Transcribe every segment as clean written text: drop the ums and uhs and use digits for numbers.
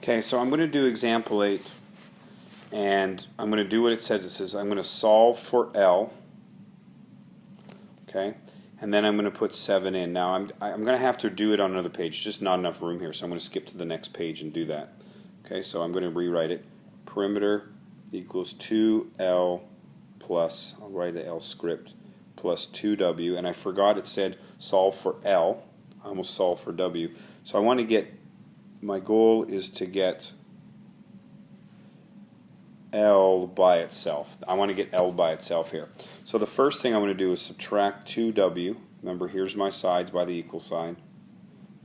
Okay, so I'm going to do example 8, and I'm going to do what it says. It says I'm going to solve for L, okay, and then I'm going to put 7 in. Now I'm going to have to do it on another page, just not enough room here, so I'm going to skip to the next page and do that. Okay, so I'm going to rewrite it. Perimeter equals 2L plus, I'll write the L script, plus 2W, and I forgot it said solve for L. I almost solved for W. So I want to get, my goal is to get L by itself. I want to get L by itself here. So the first thing I want to do is subtract 2W. Remember, here's my sides by the equal sign.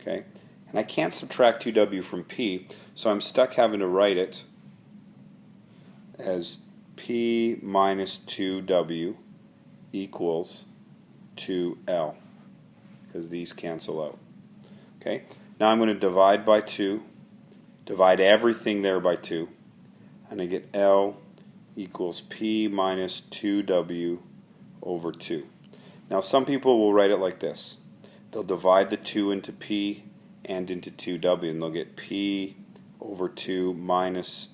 Okay, and I can't subtract 2W from P, so I'm stuck having to write it as P minus 2W equals 2L, because these cancel out. Okay, now I'm going to divide by 2, divide everything there by 2, and I get L equals P minus 2W over 2. Now some people will write it like this. They'll divide the 2 into P and into 2W, and they'll get P over 2 minus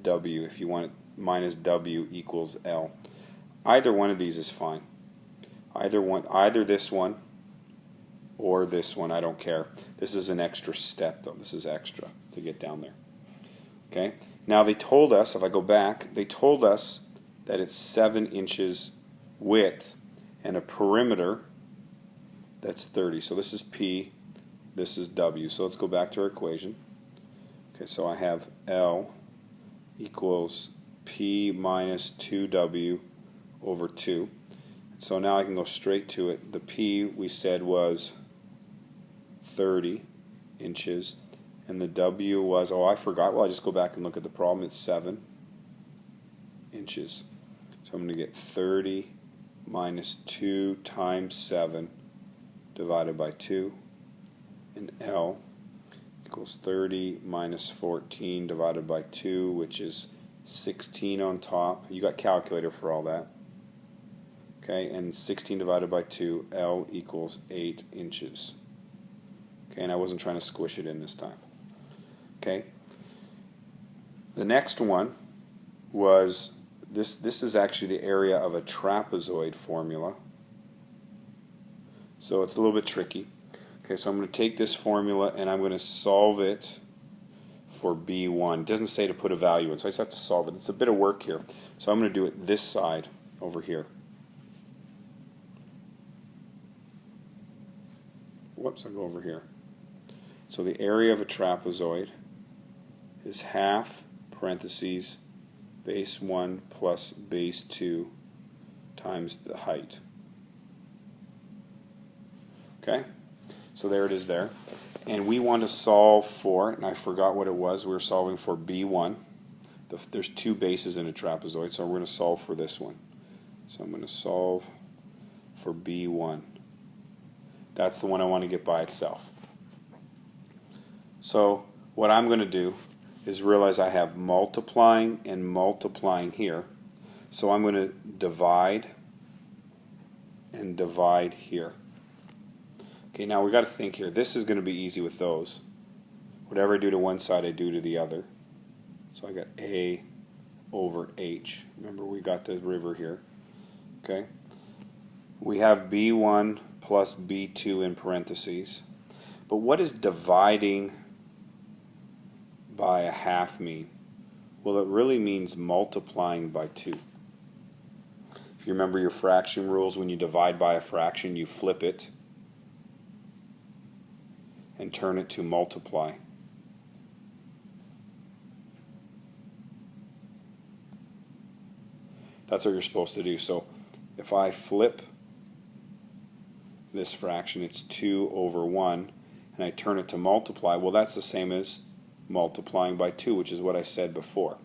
W. If you want it, minus W equals L. Either one of these is fine. Either this one or this one, I don't care. This is an extra step though. This is extra to get down there. Okay? Now they told us, if I go back, they told us that it's 7 inches width and a perimeter that's 30. So this is P, this is W. So let's go back to our equation. Okay, so I have L equals P minus 2W over 2. So now I can go straight to it. The P we said was 30 inches, and the W was, oh, I forgot. Well, I just go back and look at the problem. It's 7 inches. So I'm going to get 30 minus 2 times 7 divided by 2, and L equals 30 minus 14 divided by 2, which is 16 on top. You got calculator for all that. Okay, and 16 divided by 2, L equals 8 inches. Okay, and I wasn't trying to squish it in this time. Okay, the next one was, this is actually the area of a trapezoid formula. So it's a little bit tricky. Okay, so I'm going to take this formula and I'm going to solve it for B1. It doesn't say to put a value in, so I just have to solve it. It's a bit of work here. So I'm going to do it this side over here. Whoops, I'll go over here. So the area of a trapezoid is half parentheses base 1 plus base 2 times the height. Okay? So there it is there. And we want to solve for, and I forgot what it was, we were solving for B1. There's 2 bases in a trapezoid, so we're going to solve for this one. So I'm going to solve for B1. That's the one I want to get by itself. So what I'm going to do is realize I have multiplying and multiplying here. So I'm going to divide and divide here. Okay, now we've got to think here. This is going to be easy with those. Whatever I do to one side, I do to the other. So I got A over H. Remember, we got the river here. Okay. We have B1 plus B2 in parentheses. But what does dividing by a half mean? Well, it really means multiplying by 2. If you remember your fraction rules, when you divide by a fraction, you flip it and turn it to multiply. That's what you're supposed to do. So if I flip this fraction, it's 2 over 1, and I turn it to multiply, well, that's the same as multiplying by 2, which is what I said before.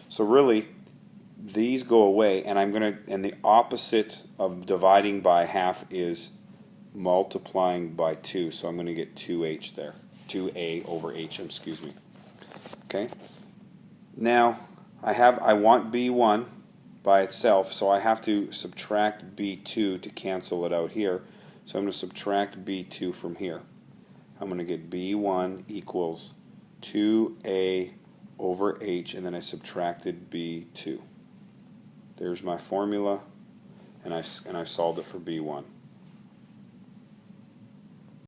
So really, these go away, and and the opposite of dividing by half is multiplying by 2, so I'm going to get 2h there. 2a over h, excuse me. Okay? Now, I want b1 by itself, so I have to subtract b2 to cancel it out here. So I'm going to subtract b2 from here. I'm going to get b1 equals 2a over h, and then I subtracted b2. There's my formula, and I've solved it for b1.